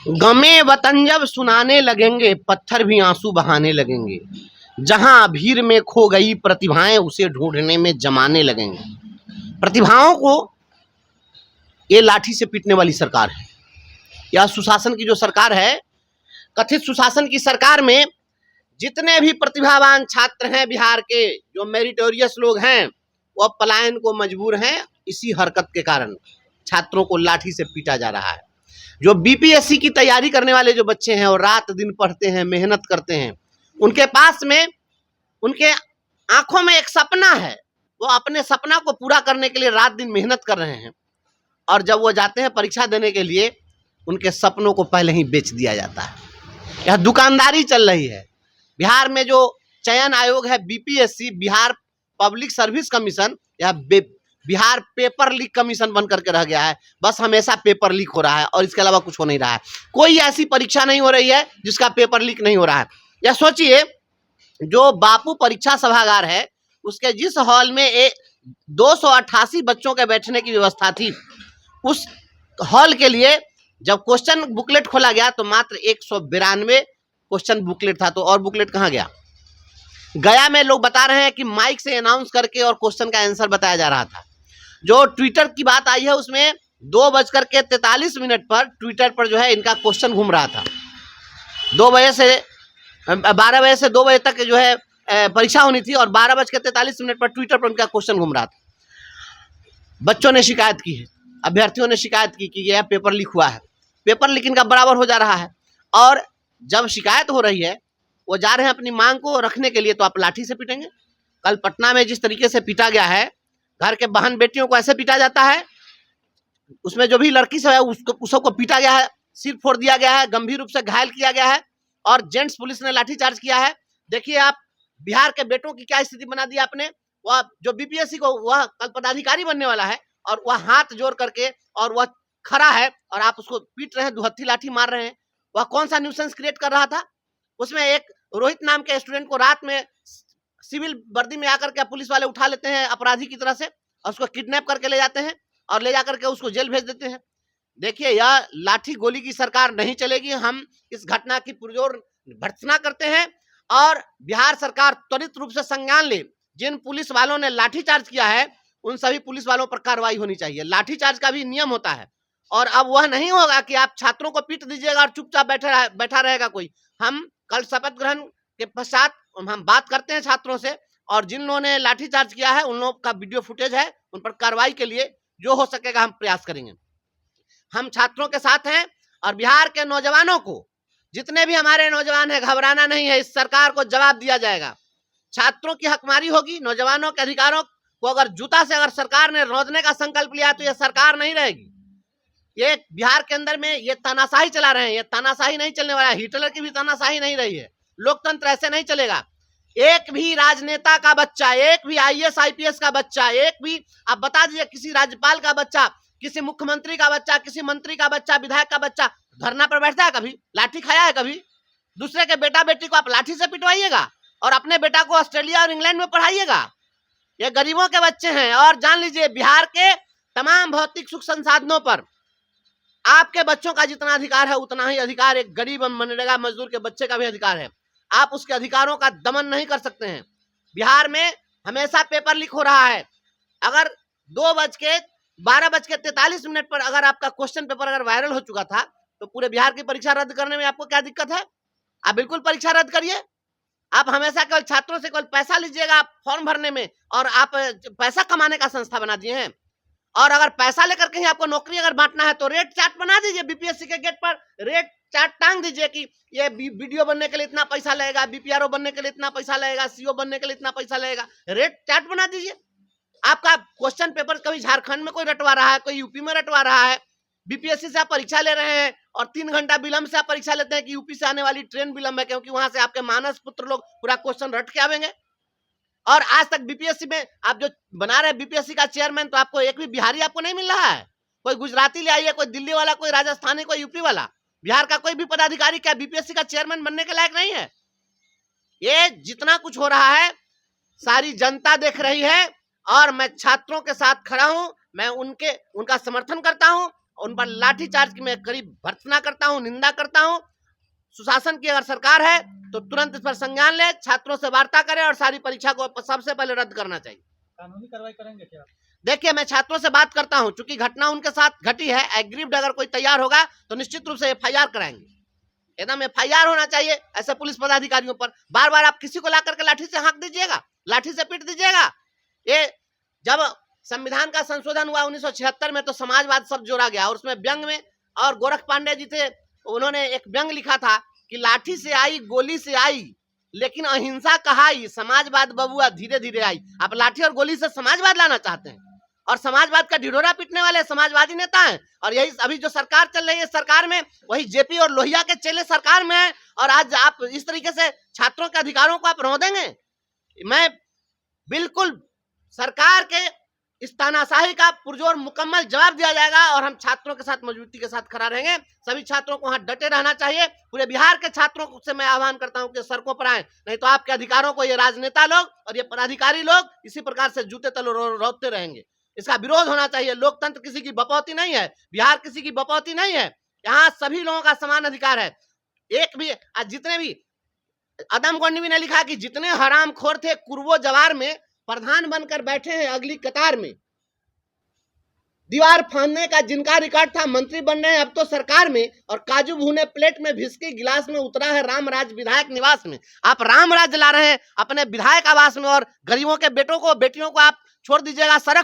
गमे वतन जब सुनाने लगेंगे, पत्थर भी आंसू बहाने लगेंगे। जहां भीड़ में खो गई प्रतिभाएं, उसे ढूंढने में जमाने लगेंगे। प्रतिभाओं को ये लाठी से पीटने वाली सरकार है। यह सुशासन की जो सरकार है, कथित सुशासन की सरकार में जितने भी प्रतिभावान छात्र हैं बिहार के, जो मेरिटोरियस लोग हैं, वो पलायन को मजबूर हैं। इसी हरकत के कारण छात्रों को लाठी से पीटा जा रहा है। जो बीपीएससी की तैयारी करने वाले जो बच्चे हैं और रात दिन पढ़ते हैं, मेहनत करते हैं, उनके पास में, उनके आंखों में एक सपना है। वो अपने सपना को पूरा करने के लिए रात दिन मेहनत कर रहे हैं, और जब वो जाते हैं परीक्षा देने के लिए, उनके सपनों को पहले ही बेच दिया जाता है। यह दुकानदारी चल रही है। बिहार में जो चयन आयोग है BPSC, Bihar public service commission, यह बिहार पेपर लीक कमीशन बन करके रह गया है। बस हमेशा पेपर लीक हो रहा है और इसके अलावा कुछ हो नहीं रहा है। कोई ऐसी परीक्षा नहीं हो रही है जिसका पेपर लीक नहीं हो रहा है। या सोचिए, जो बापू परीक्षा सभागार है, उसके जिस हॉल में 288 बच्चों के बैठने की व्यवस्था थी, उस हॉल के लिए जब क्वेश्चन बुकलेट खोला गया तो मात्र 192 क्वेश्चन बुकलेट था। तो और बुकलेट कहाँ गया? गया में लोग बता रहे हैं कि माइक से अनाउंस करके और क्वेश्चन का आंसर बताया जा रहा था। जो ट्विटर की बात आई है, उसमें 2:43 पर ट्विटर पर जो है इनका क्वेश्चन घूम रहा था। 12 बजे से 2 बजे तक जो है परीक्षा होनी थी, और 12:43 पर ट्विटर पर उनका क्वेश्चन घूम रहा था। बच्चों ने शिकायत की है, अभ्यर्थियों ने शिकायत की कि यह पेपर लीक हुआ है। पेपर लीक इनका बराबर हो जा रहा है, और जब शिकायत हो रही है, वो जा रहे हैं अपनी मांग को रखने के लिए, तो आप लाठी से पीटेंगे। कल पटना में जिस तरीके से पीटा गया है, घर के बहन बेटियों को ऐसे पीटा जाता है। उसमें जो भी लड़की सब है उसको सबको पीटा गया है, सिर फोड़ दिया गया है, गंभीर रूप से घायल किया गया है, और जेंट्स पुलिस ने लाठीचार्ज किया है। देखिए आप, बिहार के बेटों की क्या स्थिति बना दी आपने। वह जो बीपीएससी को, वह कल पदाधिकारी बनने वाला है, और वह हाथ जोड़ करके और वह खड़ा है, और आप उसको पीट रहे हैं, दुहत्थी लाठी मार रहे हैं। वह कौन सा न्यूसेंस क्रिएट कर रहा था? उसमें एक रोहित नाम के स्टूडेंट को रात में सिविल वर्दी में आकर के पुलिस वाले उठा लेते हैं अपराधी की तरह से, और उसको किडनैप करके ले जाते हैं और ले जाकर के उसको जेल भेज देते हैं। देखिए, यह लाठी गोली की सरकार नहीं चलेगी। हम इस घटना की पुरजोर भर्त्सना करते हैं, और बिहार सरकार त्वरित रूप से संज्ञान ले। जिन पुलिस वालों ने लाठीचार्ज किया है, उन सभी पुलिस वालों पर कार्रवाई होनी चाहिए। लाठीचार्ज का भी नियम होता है, और अब वह नहीं होगा कि आप छात्रों को पीट दीजिएगा और चुपचाप बैठा रहेगा कोई। हम कल शपथ ग्रहण के पश्चात हम बात करते हैं छात्रों से, और जिन लोगों ने लाठीचार्ज किया है उन लोगों का वीडियो फुटेज है, उन पर कार्रवाई के लिए जो हो सकेगा हम प्रयास करेंगे। हम छात्रों के साथ हैं, और बिहार के नौजवानों को, जितने भी हमारे नौजवान हैं, घबराना नहीं है। इस सरकार को जवाब दिया जाएगा। छात्रों की हकमारी होगी, नौजवानों के अधिकारों को अगर जूता से अगर सरकार ने रौंदने का संकल्प लिया, तो यह सरकार नहीं रहेगी। ये बिहार के अंदर में ये तानाशाही चला रहे हैं। ये तानाशाही नहीं चलने वाला है। हिटलर की भी तानाशाही नहीं रही है। लोकतंत्र ऐसे नहीं चलेगा। एक भी राजनेता का बच्चा, एक भी आईएएस आईपीएस का बच्चा, एक भी आप बता दीजिए, किसी राज्यपाल का बच्चा, किसी मुख्यमंत्री का बच्चा, किसी मंत्री का बच्चा, विधायक का बच्चा धरना पर बैठता है कभी? लाठी खाया है कभी? दूसरे के बेटा बेटी को आप लाठी से पिटवाइएगा, और अपने बेटा को ऑस्ट्रेलिया और इंग्लैंड में पढ़ाइएगा। ये गरीबों के बच्चे हैं। और जान लीजिए, बिहार के तमाम भौतिक सुख संसाधनों पर आपके बच्चों का जितना अधिकार है, उतना ही अधिकार एक गरीब मनरेगा मजदूर के बच्चे का भी अधिकार है। आप उसके अधिकारों का दमन नहीं कर सकते हैं। बिहार में हमेशा पेपर लीक हो रहा है। अगर 12:43 पर अगर आपका क्वेश्चन पेपर अगर वायरल हो चुका था, तो पूरे बिहार की परीक्षा रद्द करने में आपको क्या दिक्कत है? आप बिल्कुल परीक्षा रद्द करिए। आप हमेशा केवल छात्रों से केवल पैसा लीजिएगा फॉर्म भरने में, और आप पैसा कमाने का संस्था बना दिए हैं। और अगर पैसा लेकर कहीं आपको नौकरी अगर बांटना है, तो रेट चार्ट बना दीजिए। बीपीएससी के गेट पर रेट चार्ट टांग दीजिए कि ये वीडियो बनने के लिए इतना पैसा लगेगा, बीपीआरओ बनने के लिए इतना पैसा लगेगा, सीओ बनने के लिए इतना पैसा लगेगा। रेट चार्ट बना दीजिए। आपका क्वेश्चन पेपर कभी झारखंड में कोई रटवा रहा है, कोई यूपी में रटवा रहा है। बीपीएससी से आप परीक्षा ले रहे हैं, और 3 घंटा विलंब से आप परीक्षा लेते हैं कि यूपी से आने वाली ट्रेन विलंब है, क्योंकि वहां से आपके मानस पुत्र लोग पूरा क्वेश्चन रट के आवेंगे। और आज तक बीपीएससी में आप जो बना रहे हैं बीपीएससी का चेयरमैन, तो आपको एक भी बिहारी आपको नहीं मिल रहा है। कोई गुजराती ले आइए, कोई दिल्ली वाला, कोई राजस्थानी, कोई यूपी वाला। बिहार का कोई भी पदाधिकारी क्या बीपीएससी का चेयरमैन बनने के लायक नहीं है? ये जितना कुछ हो रहा है सारी जनता देख रही है, और मैं छात्रों के साथ खड़ा हूं। मैं उनका समर्थन करता हूं, उन पर लाठीचार्ज की मैं करीब भर्त्सना करता हूं, निंदा करता हूं। सुशासन की अगर सरकार है तो तुरंत इस पर संज्ञान ले, छात्रों से वार्ता करे और सारी परीक्षा को सबसे पहले रद्द करना चाहिए। कानूनी कार्रवाई करेंगे क्या? देखिए, मैं छात्रों से बात करता हूं, चूंकि घटना उनके साथ घटी है, एग्रीव्ड अगर कोई तैयार होगा तो निश्चित रूप से एफआईआर कराएंगे। एकदम एफआईआर होना चाहिए ऐसे पुलिस पदाधिकारियों पर। बार बार आप किसी को ला करके लाठी से हाँक दीजिएगा, लाठी से पीट दीजिएगा। ये जब संविधान का संशोधन हुआ 1976 में तो समाजवाद शब्द जोड़ा गया और उसमें व्यंग में, और गोरख पांडे जी थे, उन्होंने एक व्यंग लिखा था कि लाठी से आई गोली से आई लेकिन अहिंसा कहाई, समाजवाद बबुआ धीरे धीरे आई। आप लाठी और गोली से समाजवाद लाना चाहते हैं और समाजवाद का ढिढोरा पीटने वाले समाजवादी नेता हैं। और यही अभी जो सरकार चल रही है, सरकार में वही जेपी और लोहिया के चेले सरकार में है, और आज आप इस तरीके से छात्रों के अधिकारों को आप रोक देंगे। मैं बिल्कुल सरकार के इस तानाशाही का पुरजोर मुकम्मल जवाब दिया जाएगा और हम छात्रों के साथ मजबूती के साथ खड़ा रहेंगे। सभी छात्रों को वहां डटे रहना चाहिए। पूरे बिहार के छात्रों से मैं आह्वान करता हूं कि सड़कों पर आए, नहीं तो आपके अधिकारों को ये राजनेता लोग और ये पदाधिकारी लोग इसी प्रकार से जूते तले रोकते रहेंगे। इसका विरोध होना चाहिए। लोकतंत्र किसी की बपौती नहीं है, बिहार किसी की बपौती नहीं है, यहाँ सभी लोगों का समान अधिकार है। एक भी आज जितने भी अदम गोंडवी ने लिखा कि जितने हरामखोर थे कुर्बो जवार में प्रधान बनकर बैठे हैं अगली कतार में, दीवार फाड़ने का जिनका रिकॉर्ड था मंत्री बन रहे हैं अब तो सरकार में, और काजू भूने प्लेट में विस्की गिलास में उतरा है रामराज विधायक निवास में। आप रामराज ला रहे हैं अपने विधायक आवास में और गरीबों के बेटों को बेटियों को आप छोड़ दीजिएगा सड़क